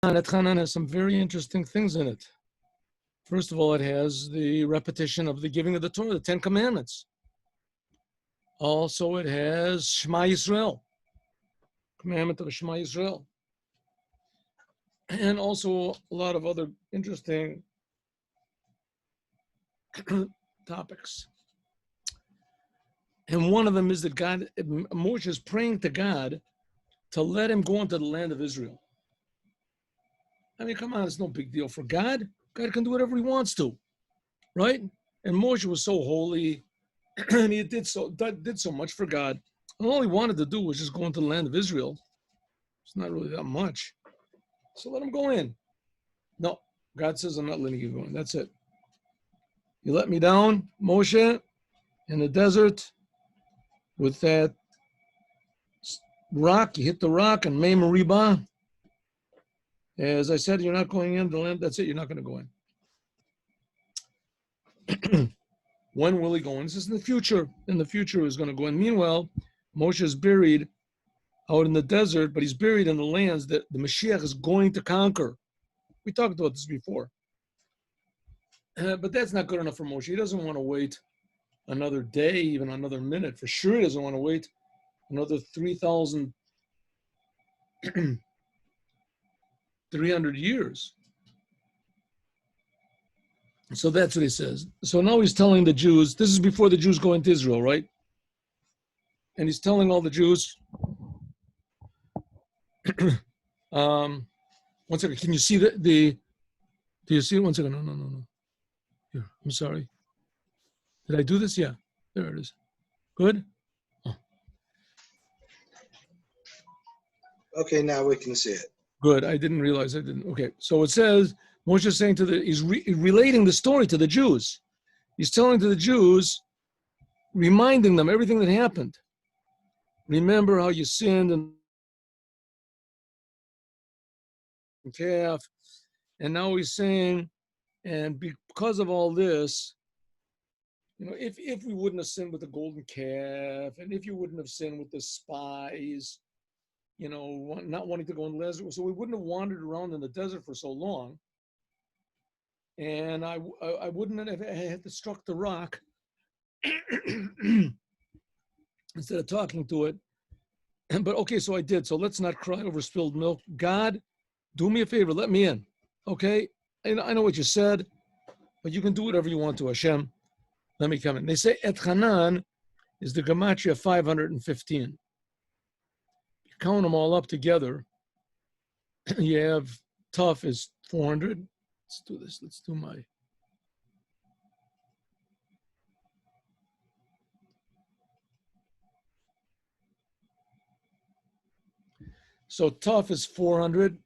that Chanan has some very interesting things in it. First of all, it has the repetition of the giving of the Torah, the 10 Commandments. Also, it has Shema Yisrael, commandment of Shema Yisrael. And also a lot of other interesting topics. And one of them is that Moshe is praying to God to let him go into the land of Israel. I mean, come on, it's no big deal for God. God can do whatever he wants to, right? And Moshe was so holy, and he did so much for God. And all he wanted to do was just go into the land of Israel. It's not really that much. So let him go in. No, God says, I'm not letting you go in. That's it. You let me down, Moshe, in the desert with that rock. You hit the rock and Mei Meribah. As I said, you're not going in the land. That's it. You're not going to go in. When will he go in? This is in the future. In the future, he's going to go in. Meanwhile, Moshe is buried out in the desert, but he's buried in the lands that the Mashiach is going to conquer. We talked about this before. But that's not good enough for Moshe. He doesn't want to wait another day, even another minute. For sure, he doesn't want to wait another 3,300 years. So that's what he says. So now he's telling the Jews, this is before the Jews go into Israel, right? And he's telling all the Jews, one second, can you see do you see it? 1 second, no. Here, I'm sorry. Did I do this? Yeah, there it is. Good? Oh. Okay, now we can see it. Good, I didn't realize I didn't. Okay, so it says, Moshe is saying he's relating the story to the Jews. He's telling to the Jews, reminding them everything that happened. Remember how you sinned and calf. And now he's saying, and because of all this, you know, if we wouldn't have sinned with the golden calf, and if you wouldn't have sinned with the spies, you know, not wanting to go in the desert, so we wouldn't have wandered around in the desert for so long. And I wouldn't have had to struck the rock instead of talking to it. But okay, so I did. So let's not cry over spilled milk. God, do me a favor, let me in. Okay? I know what you said, but you can do whatever you want to, Hashem. Let me come in. They say Et Hanan is the gematria 515. You count them all up together. You have Tuf is 400. Let's do this. Let's do my. So Tuf is 400,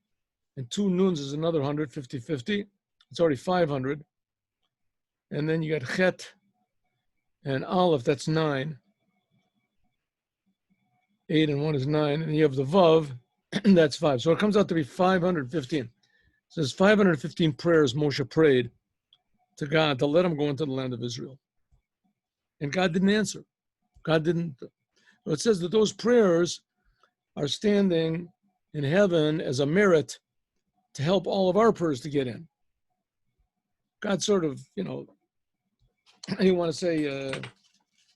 and 2 Nuns is another 100, 50-50. It's already 500. And then you got Chet and Aleph, that's 9. 8 and 1 is 9. And you have the Vav, that's 5. So it comes out to be 515. It says 515 prayers Moshe prayed to God to let him go into the land of Israel. And God didn't answer. God didn't. It says that those prayers are standing in heaven as a merit to help all of our prayers to get in. God sort of, you know, I didn't want to say,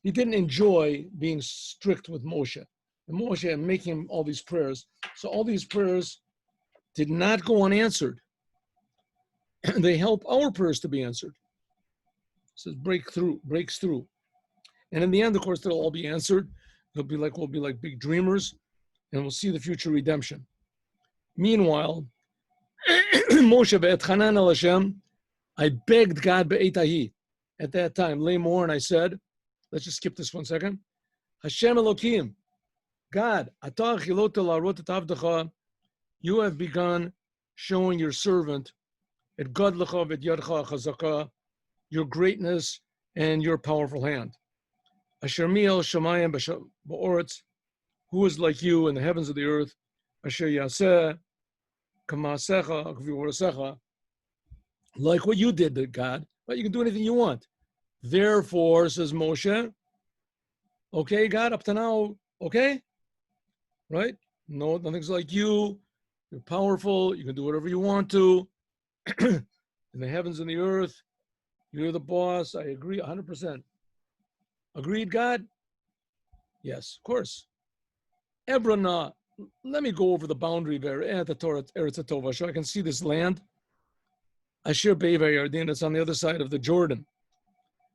he didn't enjoy being strict with Moshe. And Moshe and making all these prayers. So all these prayers did not go unanswered. They help our prayers to be answered. It says breaks through. And in the end, of course, they'll all be answered. We'll be like big dreamers, and we'll see the future redemption. Meanwhile, Moshe be'et Hanan el Hashem, I begged God be'etahi. At that time, lay more, and I said, let's just skip this 1 second. Hashem Elokim, God, atah chilot la'arot et avdecha, you have begun showing your servant et gadlecha v'et yadcha chazaka, your greatness and your powerful hand. Asher mi'el shamayim ba'oretz, who is like you in the heavens of the earth, asher yaseh kamasecha k'v'yoresecha, like what you did to God, but you can do anything you want. Therefore, says Moshe, okay, God, up to now, okay? Right? No, nothing's like you. You're powerful. You can do whatever you want to. In the heavens and the earth, you're the boss. I agree 100%. Agreed, God? Yes, of course. Ebrana, let me go over the boundary there at the Torah, Eretz Tova, so I can see this land. Asher Beiva Yarden, it's on the other side of the Jordan.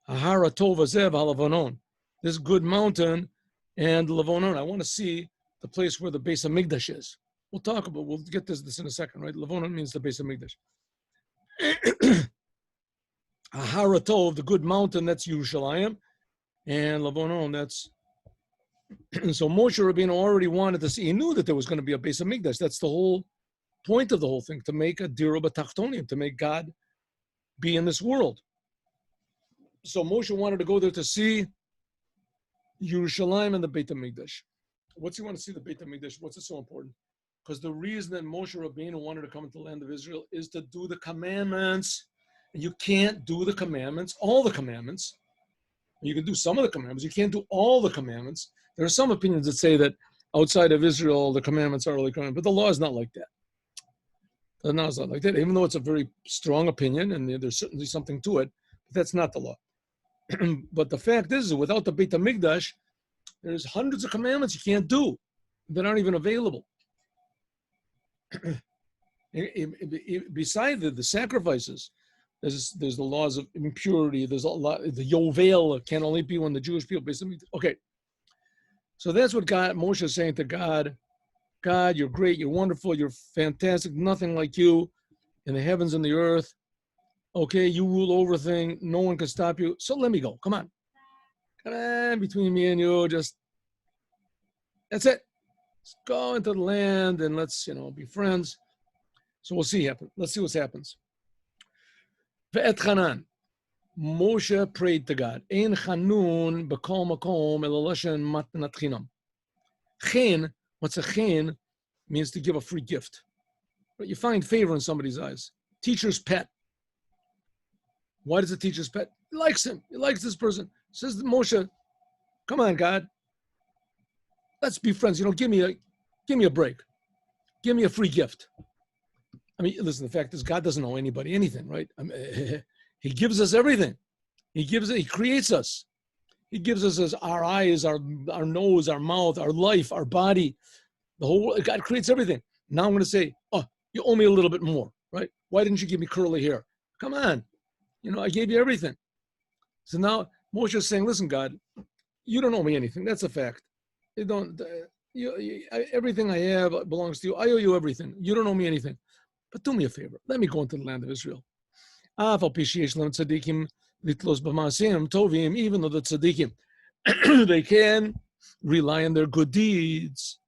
Ahara Tova Zev Halavonon, this good mountain and Lavonon. I want to see the place where the base of Migdash is. We'll get this in a second, right? Lavonon means the base of Migdash. Ahara Tov, the good mountain, that's Yerushalayim, and Lavonon, that's. So Moshe Rabbeinu already wanted to see. He knew that there was going to be a base of Migdash. That's the whole point of the whole thing, to make a Dira B'Tachtonim, to make God be in this world. So Moshe wanted to go there to see Yerushalayim and the Beit HaMikdash. What's he want to see the Beit HaMikdash? What's it so important? Because the reason that Moshe Rabbeinu wanted to come into the land of Israel is to do the commandments. And you can't do the commandments, all the commandments. You can do some of the commandments. You can't do all the commandments. There are some opinions that say that outside of Israel, the commandments are really commandments, but the law is not like that. The law is not like that, even though it's a very strong opinion, and there's certainly something to it, but that's not the law. But the fact is, without the Beit HaMikdash, there's hundreds of commandments you can't do that aren't even available. Beside the sacrifices, there's the laws of impurity. There's a lot. The Yovel can only be when the Jewish people. Okay, so that's what Moshe is saying to God. God, you're great. You're wonderful. You're fantastic. Nothing like you in the heavens and the earth. Okay, you rule over things. No one can stop you. So let me go. Come on. Come on, between me and you, just that's it. Let's go into the land and let's be friends. So we'll see happen. Let's see what happens. Ve'et Chanan, Moshe prayed to God. Ein chanun b'kol makom ela lashon matnat chinam. Chen, what's a chen? Means to give a free gift. But you find favor in somebody's eyes. Teacher's pet. Why does the teacher's pet? He likes him. He likes this person. Says to Moshe, come on, God. Let's be friends. Give me a break. Give me a free gift. I mean, listen, the fact is God doesn't owe anybody anything, right? He gives us everything. He creates us. He gives us our eyes, our nose, our mouth, our life, our body. The whole world. God creates everything. Now I'm going to say, oh, you owe me a little bit more, right? Why didn't you give me curly hair? Come on. I gave you everything. So now Moshe is saying, listen, God, you don't owe me anything. That's a fact. You don't. Everything I have belongs to you. I owe you everything. You don't owe me anything. But do me a favor. Let me go into the land of Israel. Even though the tzaddikim, they can rely on their good deeds.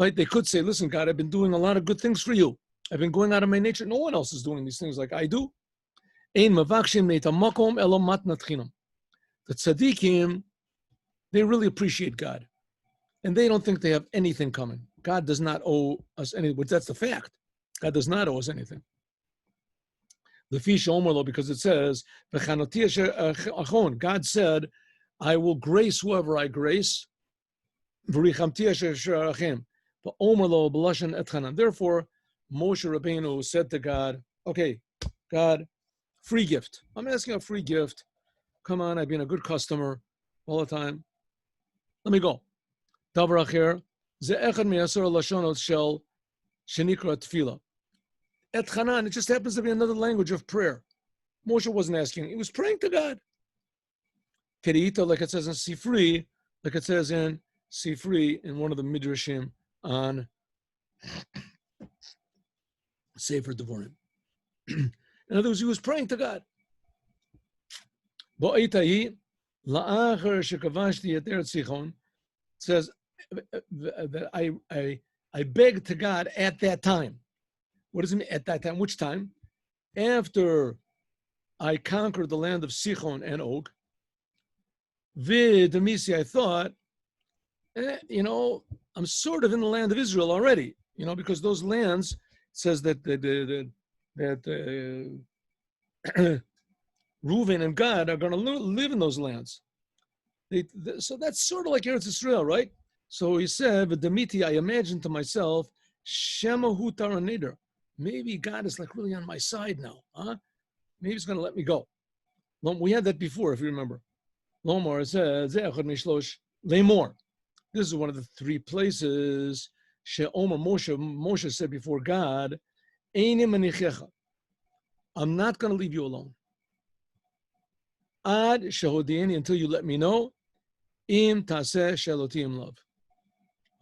Right? They could say, listen, God, I've been doing a lot of good things for you. I've been going out of my nature. No one else is doing these things like I do. The tzaddikim, they really appreciate God. And they don't think they have anything coming. God does not owe us anything, but that's the fact. God does not owe us anything. Because it says, God said, I will grace whoever I grace. Therefore, Moshe Rabbeinu said to God, okay, God, free gift. I'm asking a free gift. Come on, I've been a good customer all the time. Let me go. Davar acher, ze echad me'asar lashonot shel shenikra tefillah. Et Chanan, it just happens to be another language of prayer. Moshe wasn't asking, he was praying to God. Kedita, like it says in Sifri, like it says in Sifri, in one of the Midrashim on Sefer Devarim. In other words, he was praying to God. It says that I begged to God at that time. What does it mean at that time? Which time? After I conquered the land of Sichon and Og, I thought, I'm sort of in the land of Israel already, because those lands, it says that Reuven and Gad are going to live in those lands. So that's sort of like Eretz Israel, right? So he said, I imagined to myself, Shemahu taraneder. Maybe God is like really on my side now. Huh? Maybe he's going to let me go. We had that before, if you remember. Lomar says, Lemor. This is one of the three places She'omer Moshe said before God, I'm not going to leave you alone. Ad shehodieni, until you let me know, im taseh shelotim love.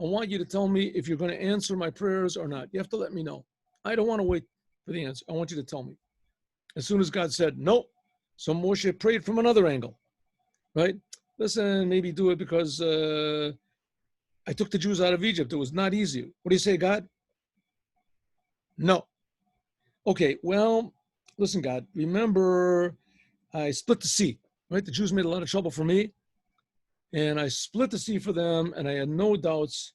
I want you to tell me if you're going to answer my prayers or not. You have to let me know. I don't want to wait for the answer. I want you to tell me. As soon as God said, no, so Moshe prayed from another angle, right? Listen, maybe do it because I took the Jews out of Egypt. It was not easy. What do you say, God? No. Okay, well, listen, God, remember I split the sea, right? The Jews made a lot of trouble for me, and I split the sea for them, and I had no doubts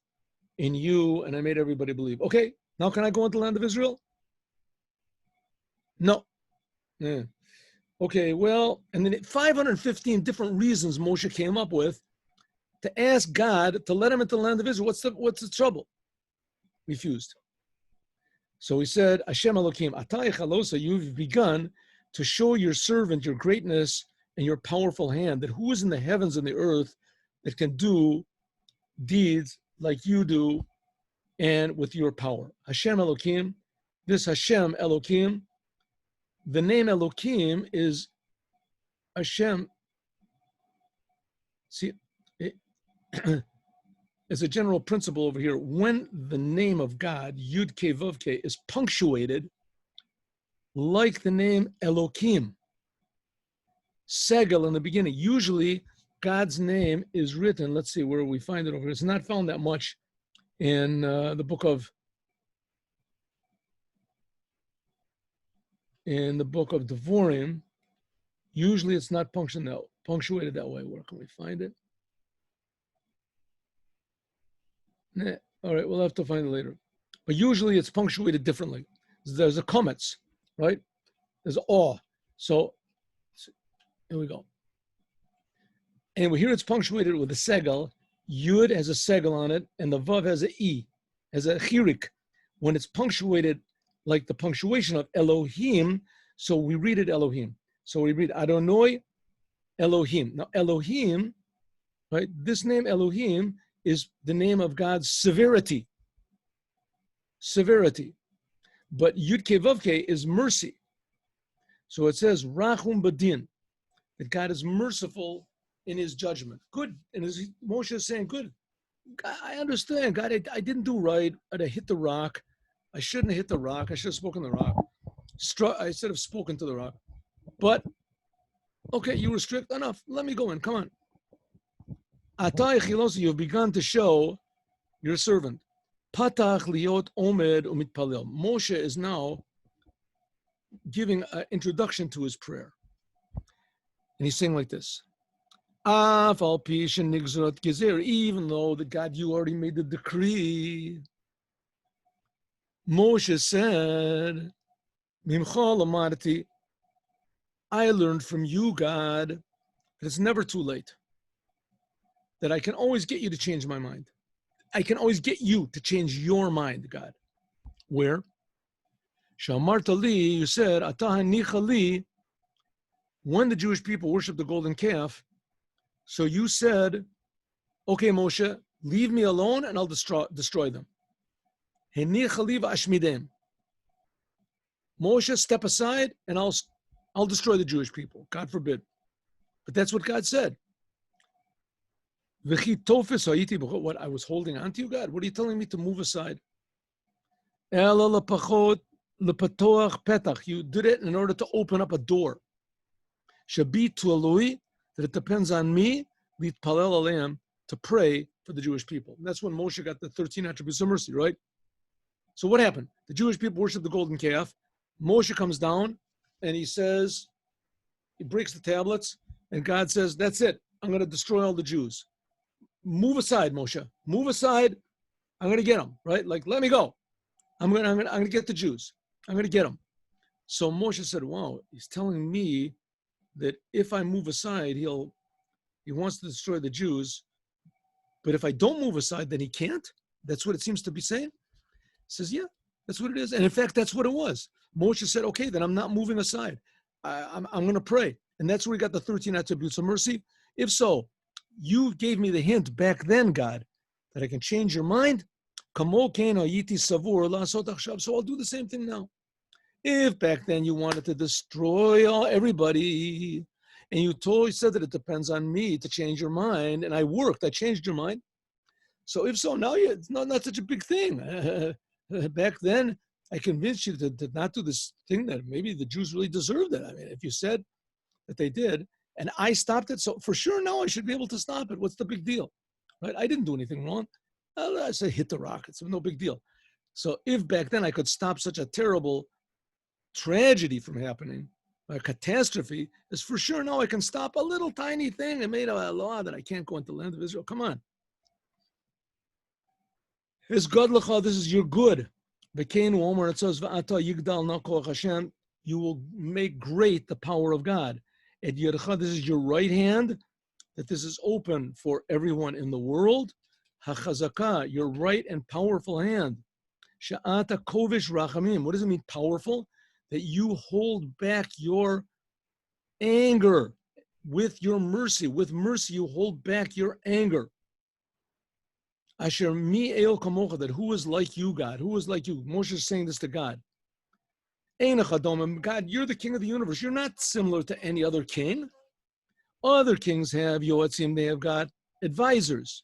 in you, and I made everybody believe. Okay, now can I go into the land of Israel? No. Yeah. Okay, well, and then 515 different reasons Moshe came up with to ask God to let him into the land of Israel. What's the trouble? Refused. So he said, Hashem Elokim, Atay Chalosa, you've begun to show your servant your greatness and your powerful hand, that who is in the heavens and the earth that can do deeds like you do and with your power. Hashem Elokim, this Hashem Elokim, the name Elokim is Hashem. See, as a general principle over here, when the name of God, Yud Ke Vav Ke, is punctuated like the name Elokim, Segel in the beginning, usually God's name is written, let's see where we find it over here. It's not found that much in the book of Devorim. Usually it's not punctuated that way. Where can we find it? Nah. All right, we'll have to find it later. But usually it's punctuated differently. There's a comets, right? There's awe. So here we go. Anyway, here it's punctuated with a segel. Yud has a segel on it, and the Vav has a E, has a chirik. When it's punctuated like the punctuation of Elohim, so we read it Elohim. So we read Adonai Elohim. Now Elohim, right? This name Elohim is the name of God's severity. Severity. But Yud Ke Vav Ke is mercy. So it says Rachum Badin, that God is merciful in his judgment. Good. And as Moshe is saying, good. I understand. God, I didn't do right. I hit the rock. I shouldn't have hit the rock. I should have spoken to the rock. I should have spoken to the rock. But, okay, you were strict enough. Let me go in. Come on. Atay Chilosi, you've begun to show your servant. Patach liot omed umitpalel. Moshe is now giving an introduction to his prayer. And he's saying like this. Even though that God, you already made the decree. Moshe said, I learned from you, God, that it's never too late. That I can always get you to change my mind. I can always get you to change your mind, God. Where? You said, when the Jewish people worshiped the golden calf, so you said, okay, Moshe, leave me alone and I'll destroy them. Moshe, step aside and I'll destroy the Jewish people. God forbid. But that's what God said. What I was holding on to you, God? What are you telling me to move aside? You did it in order to open up a door. That it depends on me to pray for the Jewish people. And that's when Moshe got the 13 attributes of mercy, right? So what happened? The Jewish people worship the golden calf. Moshe comes down and he says, he breaks the tablets, and God says, that's it. I'm going to destroy all the Jews. Move aside, Moshe. Move aside. I'm going to get them, right? Like, let me go. I'm going to get the Jews. I'm going to get them. So Moshe said, wow, he's telling me that if I move aside, he wants to destroy the Jews. But if I don't move aside, then he can't. That's what it seems to be saying. says, yeah, that's what it is. And in fact, that's what it was. Moshe said, okay, then I'm not moving aside. I'm going to pray. And that's where we got the 13 attributes of mercy. If so, you gave me the hint back then, God, that I can change your mind. So I'll do the same thing now. If back then you wanted to destroy everybody, and you said that it depends on me to change your mind, and I changed your mind. So if so, now it's not such a big thing. Back then, I convinced you to not do this thing that maybe the Jews really deserved it. I mean, if you said that they did, and I stopped it, so for sure now I should be able to stop it. What's the big deal, right? I didn't do anything wrong. I said hit the rock. It's no big deal. So if back then I could stop such a terrible tragedy from happening, a catastrophe, is for sure now I can stop a little tiny thing and made a law that I can't go into the land of Israel. Come on. It's God l'cha, this is your good. V'keinu omer, it says, v'ata yigdal na koach Hashem, you will make great the power of God. Et yedcha, this is your right hand, that this is open for everyone in the world. Hachazaka, your right and powerful hand. Sha'ata kovish rachamim, what does it mean, powerful? That you hold back your anger with your mercy. With mercy, you hold back your anger. Asher mi el kamocha, that who is like you, God? Who is like you? Moshe is saying this to God. God, you're the king of the universe. You're not similar to any other king. Other kings have yoatzim, they have got advisors.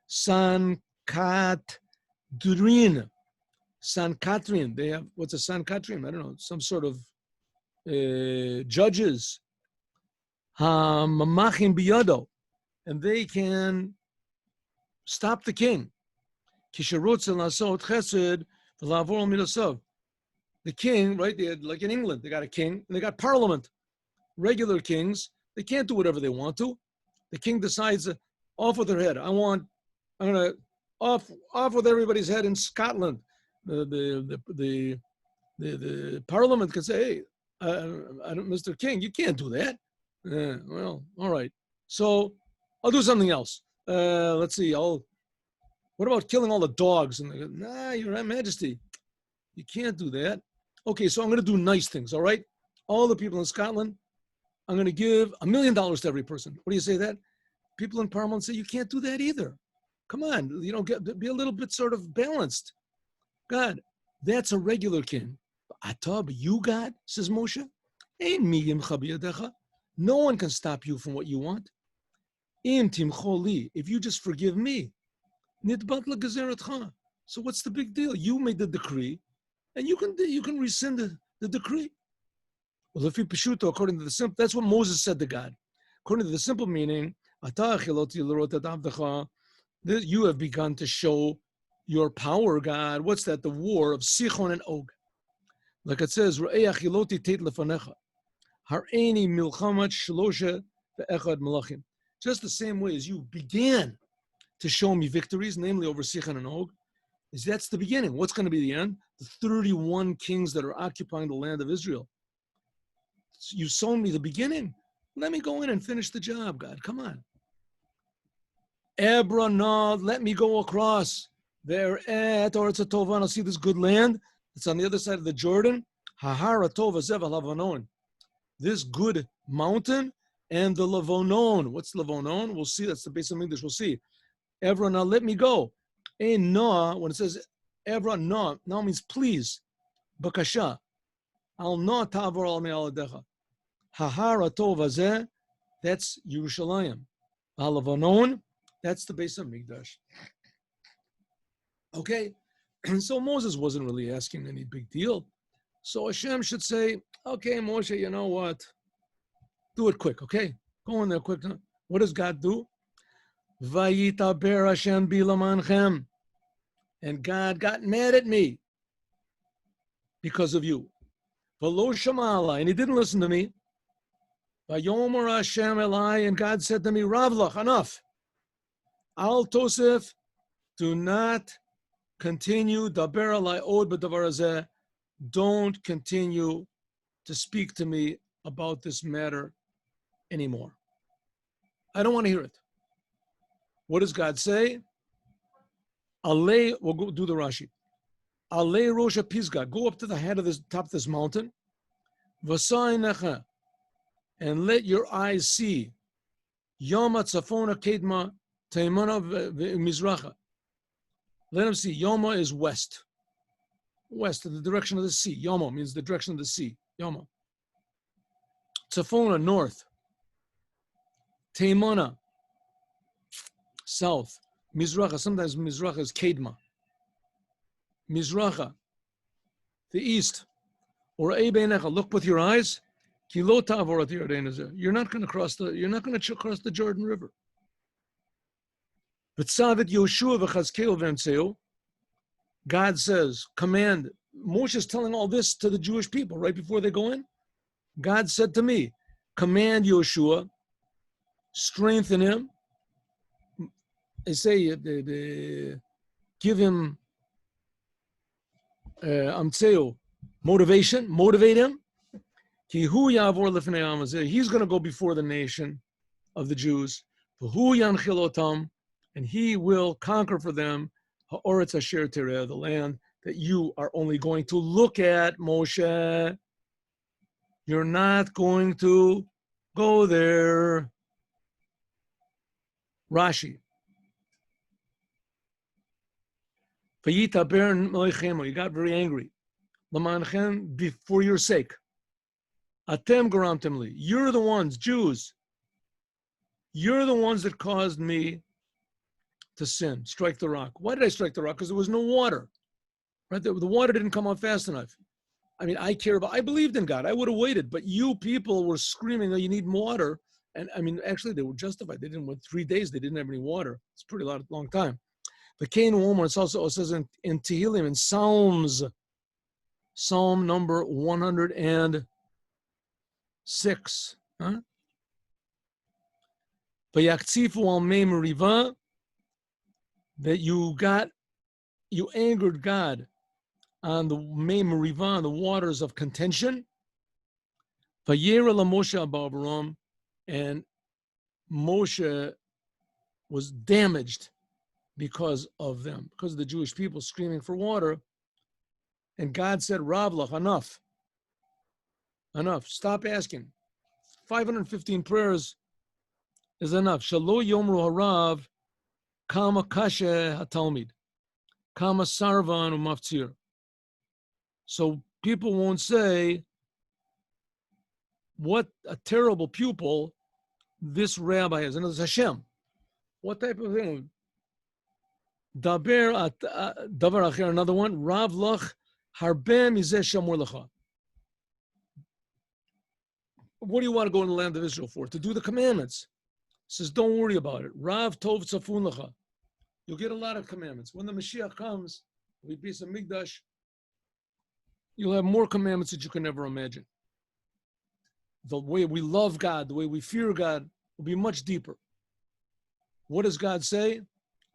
Sankatrin. Sankatrin, they have, what's a Sankatrin? I don't know, some sort of judges. Mamachim biyado, and they can stop the king. The king, right? They had, like in England, they got a king and they got parliament. Regular kings, they can't do whatever they want to. The king decides, off with their head. I'm gonna off with everybody's head in Scotland. The parliament can say, hey, Mr. King, you can't do that. Well, all right. So I'll do something else. Let's see. What about killing all the dogs? And they go, nah, Your Majesty, you can't do that. Okay, so I'm going to do nice things, all right? All the people in Scotland, I'm going to give $1 million to every person. What do you say that? People in Parliament say, you can't do that either. Come on, be a little bit sort of balanced. God, that's a regular king. But you, God, says Moshe, no one can stop you from what you want. If you just forgive me, so what's the big deal? You made the decree, and you can rescind the decree. Well, if you Peshuto, according to the simple, that's what Moses said to God. According to the simple meaning, you have begun to show your power, God. What's that? The war of Sichon and Og. Like it says, just the same way as you began to show me victories, namely over Sichon and Og, that's the beginning. What's going to be the end? The 31 kings that are occupying the land of Israel. You've shown me the beginning. Let me go in and finish the job, God. Come on. Ebra, no, let me go across. There at Oretz Tova, and I'll see this good land. It's on the other side of the Jordan. Hahara Tova Zev Lavonon. This good mountain and the Lavonon. What's Lavonon? We'll see. That's the base of English. We'll see. Evra, now let me go. Ein Noah, when it says Evra, no, now means please. Bakasha. Al no tavor al me'aladecha. Hahara Tova Zeh, that's Yerushalayim. Lavonon, that's the base of Mikdash. Okay, so Moses wasn't really asking any big deal. So Hashem should say, okay, Moshe, you know what? Do it quick, okay? Go in there quick. What does God do? Vayitaber Hashem bilamanchem. And God got mad at me because of you. V'lo shamala, and he didn't listen to me. Vayomer Hashem Elai, and God said to me, Ravlach, enough. Al Tosef, do not continue, daber alai od b'davar hazeh, don't continue to speak to me about this matter anymore. I don't want to hear it. What does God say? Alei, we'll go do the Rashi. Alei Rosh Pisgah, go up to the head of this top of this mountain. V'sai necha, and let your eyes see. Yoma tzafona kedma teimana mizracha. Let them see. Yoma is west. West, in the direction of the sea. Yoma means the direction of the sea. Yoma. Tzafona, north. Teimana, south. Mizracha, sometimes Mizracha is Kedma. Mizracha, the east. Or Eibenecha, look with your eyes. You're not going to cross the Jordan River. B'tzavet Yoshua v'chazkeu v'emtzeu. God says, command. Moshe is telling all this to the Jewish people right before they go in. God said to me, command Yoshua, strengthen him. They say, give him motivation, motivate him. He's going to go before the nation of the Jews. And he will conquer for them the land that you are only going to look at, Moshe. You're not going to go there. Rashi. He got very angry. For your sake. Atem garamtem. You're the ones, Jews. You're the ones that caused me to sin. Strike the rock. Why did I strike the rock? Because there was no water. Right? The water didn't come out fast enough. I mean, I believed in God. I would have waited. But you people were screaming, oh, you need water. And I mean, actually, they were justified. They didn't wait 3 days. They didn't have any water. It's a pretty long time. But Cain and woman, it also says in Tehillim, in Psalms, Psalm number 106. Huh? That you angered God on the Mei Meriva, on the waters of contention. And Moshe was damaged because of them, because of the Jewish people screaming for water. And God said, Ravlach, enough. Stop asking. 515 prayers is enough. Shalo yomru harav kama kashe hatalmid, kama sarvan umaftzir. So people won't say, what a terrible pupil this rabbi is. And it's Hashem. What type of thing? Daber davar acher, another one. Rav lach harbe mizeh shamur lecha. What do you want to go in the land of Israel for? To do the commandments. He says, don't worry about it. Rav tov tzafun lecha. You'll get a lot of commandments. When the Mashiach comes, we be some Mikdash, you'll have more commandments that you can never imagine. The way we love God, the way we fear God, will be much deeper. What does God say?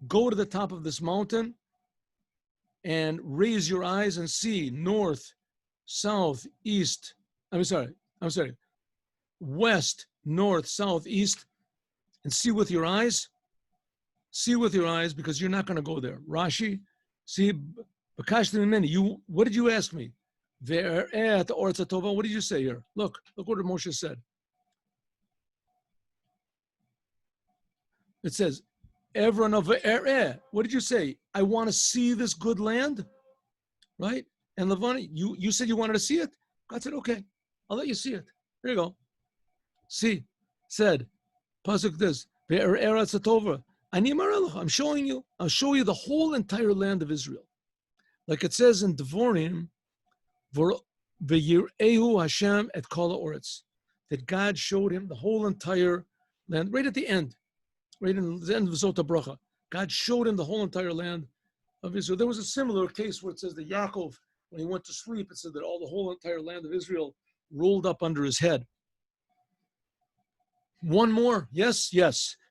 Go to the top of this mountain and raise your eyes and see north, south, east. I'm sorry. West, north, south, east, and see with your eyes. See with your eyes, because you're not going to go there. Rashi, see, what did you ask me? What did you say here? Look what Moshe said. It says, what did you say? I want to see this good land, right? And Levani, you said you wanted to see it. God said, okay, I'll let you see it. There you go. See, said, pasuk this, I'm showing you. I'll show you the whole entire land of Israel. Like it says in Devorim, V'yir'ehu Hashem et kol ha'oretz, that God showed him the whole entire land, right at the end, right in the end of Zota Bracha. God showed him the whole entire land of Israel. There was a similar case where it says that Yaakov, when he went to sleep, it said that all the whole entire land of Israel rolled up under his head. One more. Yes.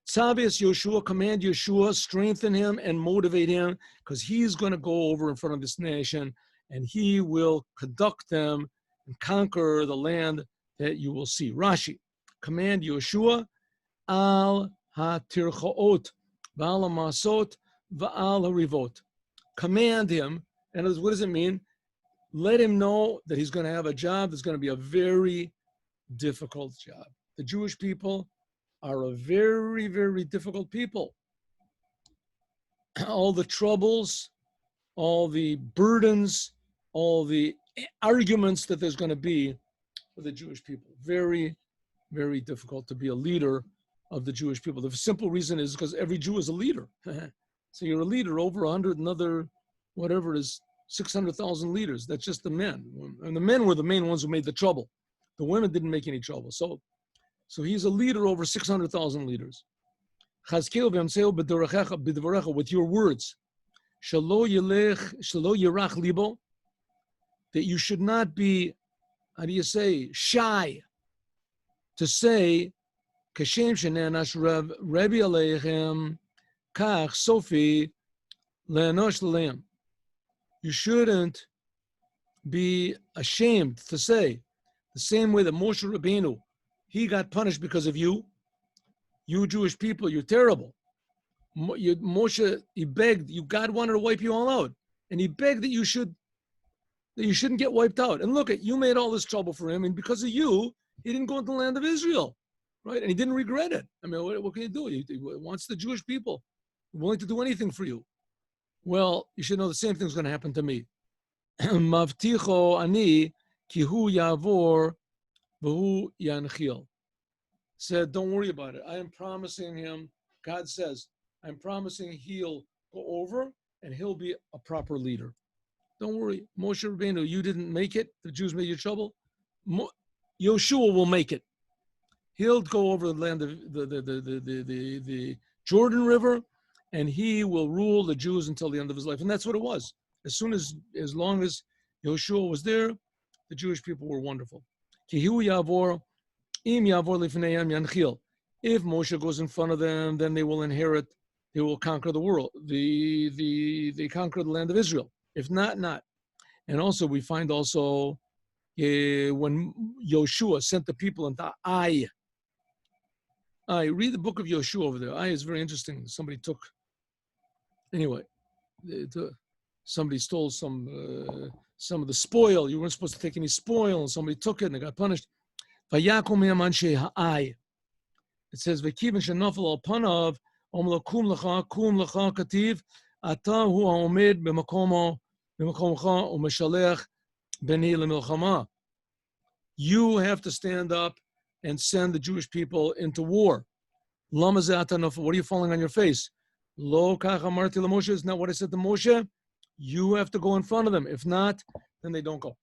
Tzavias Yoshua, command Yeshua, strengthen him and motivate him, because he's going to go over in front of this nation and he will conduct them and conquer the land that you will see. Rashi, command Yeshua, al ha-tirchaot, v'al ha-masot, v'al ha-rivot. Command him And what does it mean? Let him know that he's going to have a job that's going to be a very difficult job. The Jewish people are a very, very difficult people. All the troubles, all the burdens, all the arguments that there's going to be for the Jewish people. Very, very difficult to be a leader of the Jewish people. The simple reason is because every Jew is a leader. So you're a leader over 100 another, whatever it is, 600,000 leaders. That's just the men. And the men were the main ones who made the trouble. The women didn't make any trouble. So he's a leader over 600,000 leaders. With your words. That you should not be, how do you say, shy to say, Kashem shenanas Rebbe aleichem kach sofi le'anosh l'leim. You shouldn't be ashamed to say, the same way that Moshe Rabbeinu, he got punished because of you. You Jewish people, you're terrible. Moshe, he begged, God wanted to wipe you all out. And he begged that you shouldn't get wiped out. And look, you made all this trouble for him. And because of you, he didn't go into the land of Israel. Right? And he didn't regret it. I mean, what can you do? He wants the Jewish people willing to do anything for you. Well, you should know the same thing's going to happen to me. Mavticho ani ki hu yavor v'hu yanchil. Said, don't worry about it. I am promising him, God says, I'm promising he'll go over and he'll be a proper leader. Don't worry. Moshe Rabbeinu, you didn't make it. The Jews made you trouble. Yoshua will make it. He'll go over the land of the Jordan River, and he will rule the Jews until the end of his life. And that's what it was. As long as Yoshua was there, the Jewish people were wonderful. If Moshe goes in front of them, then they will inherit, they will conquer the world. They conquer the land of Israel. If not, not. And also we find also when Yoshua sent the people into Ai. Read the book of Yoshua over there. Ai is very interesting. Somebody stole some of the spoil. You weren't supposed to take any spoil, and somebody took it and they got punished. It says, "V'kiven shenafel al panav, omlo kum lecha kativ, ata hu haomed b'makomcha u'meshalech beni lemilchama." You have to stand up and send the Jewish people into war. What are you falling on your face? Lo kach amarti leMoshe, is not what I said to Moshe. You have to go in front of them. If not, then they don't go.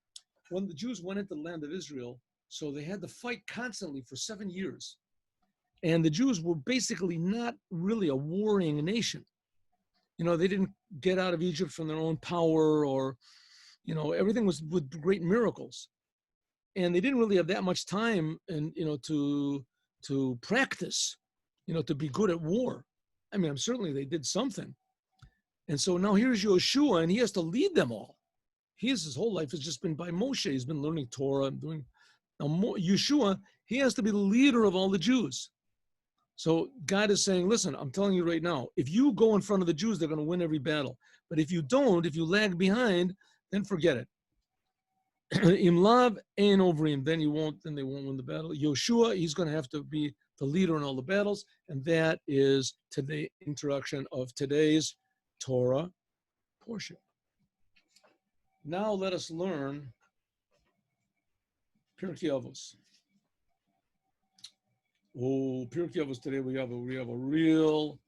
When the Jews went into the land of Israel, so they had to fight constantly for 7 years. And the Jews were basically not really a warring nation. They didn't get out of Egypt from their own power, or, everything was with great miracles. And they didn't really have that much time and, to practice, to be good at war. I mean, certainly they did something. And so now here's Yoshua, and he has to lead them all. His whole life has just been by Moshe. He's been learning Torah and doing. Now, Yeshua, he has to be the leader of all the Jews. So God is saying, listen, I'm telling you right now, if you go in front of the Jews, they're going to win every battle. But if you don't, if you lag behind, then forget it. Imlav and Ovrim, then they won't win the battle. Yoshua, he's going to have to be the leader in all the battles. And that is the introduction of today's Torah portion. Now let us learn Pirkei Avos. Pirkei Avos today we have a real